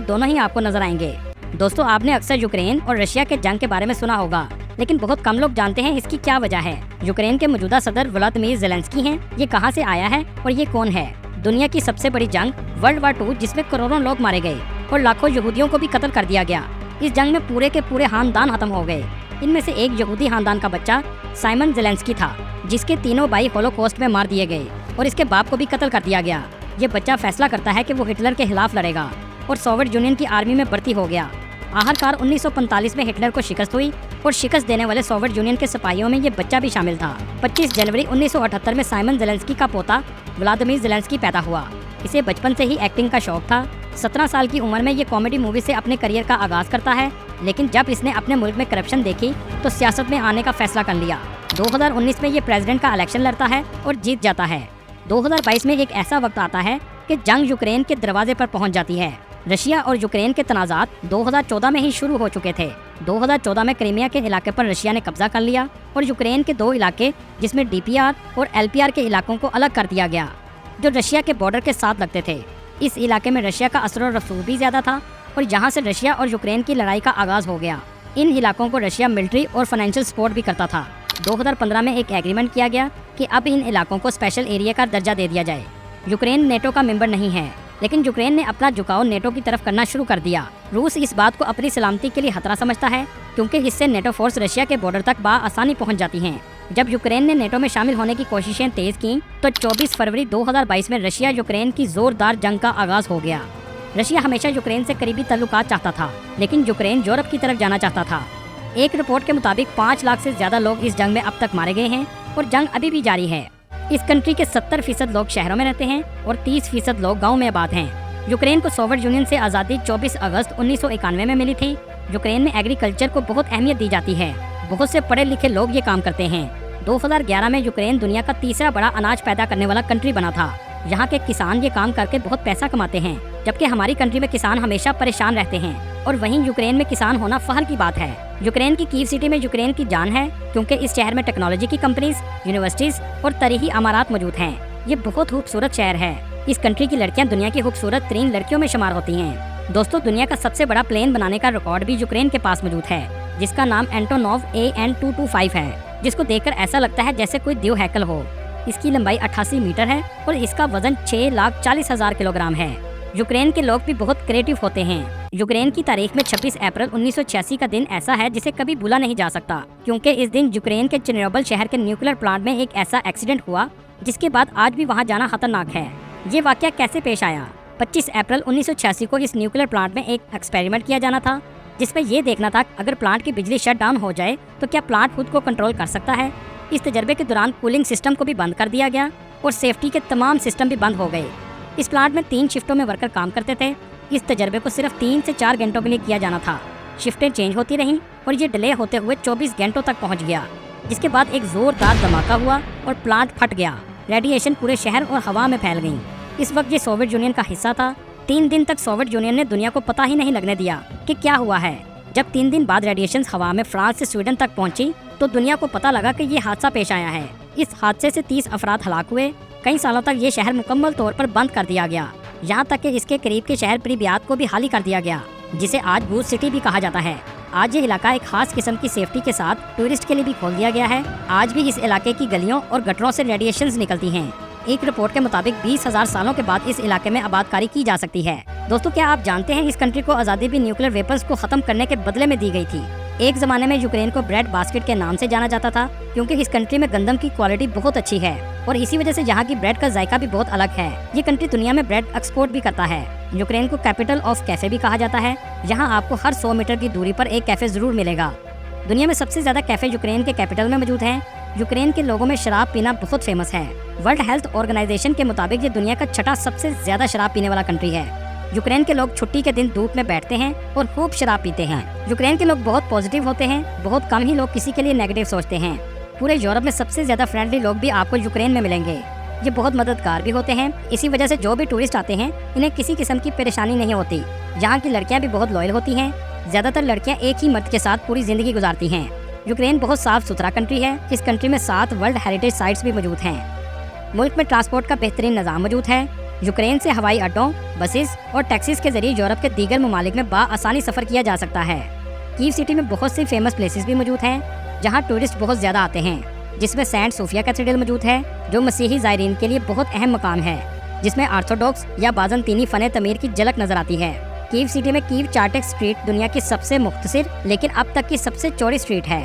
दोनों ही आपको नजर आएंगे। दोस्तों, आपने अक्सर यूक्रेन और रशिया के जंग के बारे में सुना होगा, लेकिन बहुत कम लोग जानते हैं इसकी क्या वजह है। यूक्रेन के मौजूदा सदर व्लादिमीर ज़ेलेंस्की हैं। ये कहां से आया है और ये कौन है? दुनिया की सबसे बड़ी जंग वर्ल्ड वार 2, जिसमें करोड़ों लोग मारे गए और लाखों यहूदियों को भी कत्ल कर दिया गया। इस जंग में पूरे के पूरे खानदान खत्म हो गए। इनमें से एक यहूदी खानदान का बच्चा साइमन ज़ेलेंस्की था, जिसके तीनों भाई होलोकॉस्ट में मार दिए गए और इसके बाप को भी कत्ल कर दिया गया। ये बच्चा फैसला करता है कि वो हिटलर के खिलाफ लड़ेगा और सोवियत यूनियन की आर्मी में भर्ती हो गया। आखिरकार 1945 में हिटलर को शिकस्त हुई और शिकस्त देने वाले सोवियत यूनियन के सिपाहियों में ये बच्चा भी शामिल था। 25 जनवरी 1978 में साइमन ज़ेलेंस्की का पोता व्लादिमीर ज़ेलेंस्की पैदा हुआ। इसे बचपन से ही एक्टिंग का शौक था। 17 साल की उम्र में ये कॉमेडी मूवी से अपने करियर का आगाज करता है, लेकिन जब इसने अपने मुल्क में करप्शन देखी तो सियासत में आने का फैसला कर लिया। 2019 में ये प्रेसिडेंट का इलेक्शन लड़ता है और जीत जाता है। 2022 में एक ऐसा वक्त आता है कि जंग यूक्रेन के दरवाजे पर पहुंच जाती है। रशिया और यूक्रेन के तनाज़ात 2014 में ही शुरू हो चुके थे। 2014 में क्रीमिया के इलाके पर रशिया ने कब्जा कर लिया और यूक्रेन के 2 इलाके, जिसमें डीपीआर और एलपीआर के इलाकों को अलग कर दिया गया, जो रशिया के बॉर्डर के साथ लगते थे। इस इलाके में रशिया का असर और रसूख भी ज्यादा था और यहाँ से रशिया और यूक्रेन की लड़ाई का आगाज हो गया। इन इलाकों को रशिया मिलिट्री और फाइनेंशियल सपोर्ट भी करता था। 2015 में एक एग्रीमेंट किया गया कि अब इन इलाकों को स्पेशल एरिया का दर्जा दे दिया जाए। यूक्रेन नेटो का मेंबर नहीं है, लेकिन यूक्रेन ने अपना झुकाव नेटो की तरफ करना शुरू कर दिया। रूस इस बात को अपनी सलामती के लिए खतरा समझता है, क्योंकि इससे नेटो फोर्स रशिया के बॉर्डर तक आसानी पहुंच जाती हैं। जब यूक्रेन ने नेटो में शामिल होने की कोशिशें तेज की तो 24 फरवरी 2022 में रशिया यूक्रेन की जोरदार जंग का आगाज हो गया। रशिया हमेशा यूक्रेन से करीबी ताल्लुकात चाहता था, लेकिन यूक्रेन यूरोप की तरफ जाना चाहता था। एक रिपोर्ट के मुताबिक 5 लाख से ज्यादा लोग इस जंग में अब तक मारे गए हैं और जंग अभी भी जारी है। इस कंट्री के 70% लोग शहरों में रहते हैं और 30% लोग गाँव में आबाद हैं। यूक्रेन को सोवियत यूनियन से आज़ादी 24 अगस्त 1991 में मिली थी। यूक्रेन में एग्रीकल्चर को बहुत अहमियत दी जाती है। बहुत से पढ़े लिखे लोग ये काम करते हैं। 2011 में यूक्रेन दुनिया का तीसरा बड़ा अनाज पैदा करने वाला कंट्री बना था। यहाँ के किसान ये काम करके बहुत पैसा कमाते हैं, जबकि हमारी कंट्री में किसान हमेशा परेशान रहते हैं और वहीं यूक्रेन में किसान होना फख्र की बात है। यूक्रेन की कीव सिटी में यूक्रेन की जान है, क्योंकि इस शहर में टेक्नोलॉजी की कंपनीज, यूनिवर्सिटीज और तरीही अमारात मौजूद हैं। ये बहुत खूबसूरत शहर है। इस कंट्री की लड़कियां दुनिया की खूबसूरत 3 लड़कियों में शुमार होती हैं। दोस्तों, दुनिया का सबसे बड़ा प्लेन बनाने का रिकॉर्ड भी यूक्रेन के पास मौजूद है, जिसका नाम एंटोनोव AN-225 है, जिसको देखकर ऐसा लगता है जैसे कोई देव हैकल हो। इसकी लंबाई 88 मीटर है और इसका वजन 6,40,000 किलोग्राम है। यूक्रेन के लोग भी बहुत क्रिएटिव होते हैं। यूक्रेन की तारीख में 26 अप्रैल 1986 का दिन ऐसा है जिसे कभी भूला नहीं जा सकता, क्योंकि इस दिन यूक्रेन के चेर्नोबिल शहर के न्यूक्लियर प्लांट में एक ऐसा एक्सीडेंट हुआ जिसके बाद आज भी वहाँ जाना खतरनाक है। ये वाकया कैसे पेश आया? 25 अप्रैल 1986 को इस न्यूक्लियर प्लांट में एक एक्सपेरिमेंट किया जाना था, जिसमें ये देखना था अगर प्लांट की बिजली शट डाउन हो जाए तो क्या प्लांट खुद को कंट्रोल कर सकता है। इस तजर्बे के दौरान कूलिंग सिस्टम को भी बंद कर दिया गया और सेफ्टी के तमाम सिस्टम भी बंद हो गए। इस प्लांट में 3 शिफ्टों में वर्कर काम करते थे। इस तजर्बे को सिर्फ 3 से 4 घंटों के लिए किया जाना था। शिफ्टें चेंज होती रहीं और ये डिले होते हुए 24 घंटों तक पहुँच गया, जिसके बाद एक जोरदार धमाका हुआ और प्लांट फट गया। रेडिएशन पूरे शहर और हवा में फैल गई। इस वक्त ये सोवियत यूनियन का हिस्सा था। 3 दिन तक सोवियत यूनियन ने दुनिया को पता ही नहीं लगने दिया कि क्या हुआ है। जब 3 दिन बाद रेडिएशन हवा में फ्रांस से स्वीडन तक पहुंची तो दुनिया को पता लगा कि ये हादसा पेश आया है। इस हादसे से 30 अफराद हलाक हुए। कई सालों तक ये शहर मुकम्मल तौर पर बंद कर दिया गया, यहाँ तक कि इसके करीब के शहर प्रिब्यात को भी खाली कर दिया गया, जिसे आज बूथ सिटी भी कहा जाता है। आज ये इलाका एक खास किस्म की सेफ्टी के साथ टूरिस्ट के लिए भी खोल दिया गया है। आज भी इस इलाके की गलियों और गटरों से रेडिएशंस निकलती हैं। एक रिपोर्ट के मुताबिक 20,000 सालों के बाद इस इलाके में आबादकारी की जा सकती है। दोस्तों, क्या आप जानते हैं इस कंट्री को आज़ादी भी न्यूक्लियर वेपन्स को खत्म करने के बदले में दी गई थी। एक जमाने में यूक्रेन को ब्रेड बास्केट के नाम से जाना जाता था, क्योंकि इस कंट्री में गंदम की क्वालिटी बहुत अच्छी है और इसी वजह से यहाँ की ब्रेड का जायका भी बहुत अलग है। ये कंट्री दुनिया में ब्रेड एक्सपोर्ट भी करता है। यूक्रेन को कैपिटल ऑफ कैफे भी कहा जाता है। यहाँ आपको हर 100 मीटर की दूरी पर एक कैफे जरूर मिलेगा। दुनिया में सबसे ज्यादा कैफे यूक्रेन के कैपिटल में मौजूद हैं। यूक्रेन के लोगों में शराब पीना बहुत फेमस है। वर्ल्ड हेल्थ ऑर्गेनाइजेशन के मुताबिक ये दुनिया का 6ठा सबसे ज्यादा शराब पीने वाला कंट्री है। यूक्रेन के लोग छुट्टी के दिन धूप में बैठते हैं और खूब शराब पीते हैं। यूक्रेन के लोग बहुत पॉजिटिव होते हैं। बहुत कम ही लोग किसी के लिए नेगेटिव सोचते हैं। पूरे यूरोप में सबसे ज्यादा फ्रेंडली लोग भी आपको यूक्रेन में मिलेंगे। ये बहुत मददगार भी होते हैं। इसी वजह से जो भी टूरिस्ट आते हैं इन्हें किसी किस्म की परेशानी नहीं होती। यहाँ की लड़कियाँ भी बहुत लॉयल होती हैं। ज्यादातर लड़कियाँ एक ही मर्द के साथ पूरी जिंदगी गुजारती हैं। यूक्रेन बहुत साफ सुथरा कंट्री है। इस कंट्री में 7 वर्ल्ड हेरिटेज साइट्स भी मौजूद हैं। मुल्क में ट्रांसपोर्ट का बेहतरीन निज़ाम मौजूद है। यूक्रेन से हवाई अड्डों, बसेस और टैक्सीज के जरिए यूरोप के दीगर ममालिक में आसानी सफर किया जा सकता है। कीव सिटी में बहुत सी फेमस प्लेसेस भी मौजूद हैं जहां टूरिस्ट बहुत ज्यादा आते हैं, जिसमें सेंट सोफिया कैथेड्रल मौजूद है जो मसीही ज़ायरीन के लिए बहुत अहम मकाम है, जिसमें ऑर्थोडॉक्स या बाज़ंतीनी फ़न तमीर की झलक नजर आती है। कीव सिटी में कीव चार्टेक स्ट्रीट दुनिया की सबसे मुख्तसर लेकिन अब तक की सबसे चौड़ी स्ट्रीट है।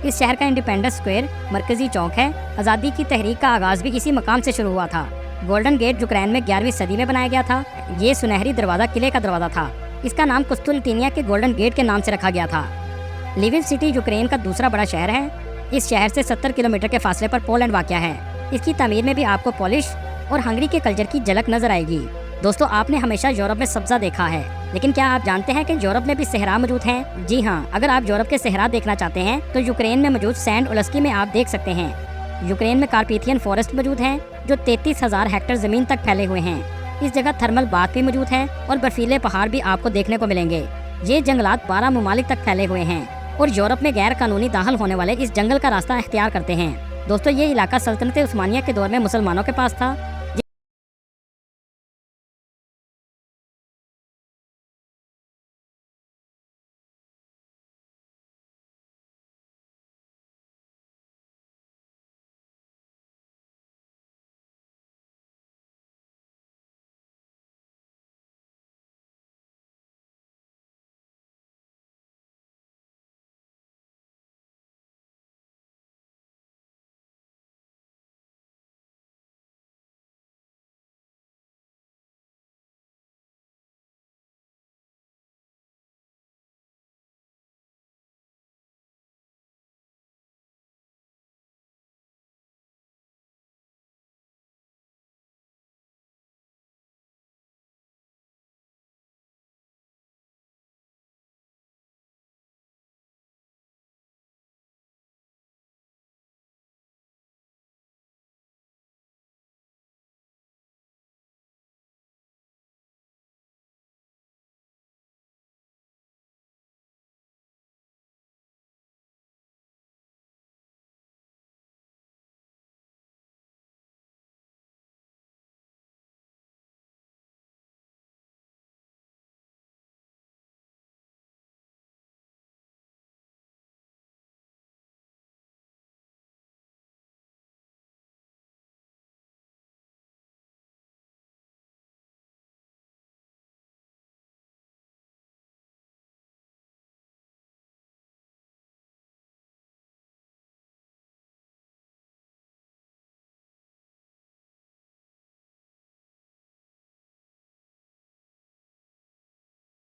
इस शहर का इंडिपेंडेंस स्क्वायर मरकजी चौक है। आज़ादी की तहरीक का आगाज भी इसी मकाम से शुरू हुआ था। गोल्डन गेट यूक्रेन में 11वीं सदी में बनाया गया था। ये सुनहरी दरवाजा किले का दरवाजा था। इसका नाम कुस्तुल्तीनिया के गोल्डन गेट के नाम से रखा गया था। लिविव सिटी यूक्रेन का दूसरा बड़ा शहर है। इस शहर से 70 किलोमीटर के फासले पर पोलैंड वाक़या है। इसकी तमीर में भी आपको पोलिश और हंगरी के कल्चर की झलक नजर आएगी। दोस्तों, आपने हमेशा यूरोप में सब्जा देखा है, लेकिन क्या आप जानते हैं कि यूरोप में भी सहरा मौजूद हैं? जी हाँ, अगर आप यूरोप के सहरा देखना चाहते हैं तो यूक्रेन में मौजूद सेंट ओलस्की में आप देख सकते हैं। यूक्रेन में कार्पेथियन फॉरेस्ट मौजूद हैं जो 33,000 हेक्टेयर जमीन तक फैले हुए हैं। इस जगह थर्मल बाथ भी मौजूद है और बर्फीले पहाड़ भी आपको देखने को मिलेंगे। ये जंगलात 12 ममालिक तक फैले हुए हैं और यूरोप में गैर कानूनी दाखिल होने वाले इस जंगल का रास्ता इख्तियार करते हैं। दोस्तों, ये इलाका सल्तनत उस्मानिया के दौर में मुसलमानों के पास था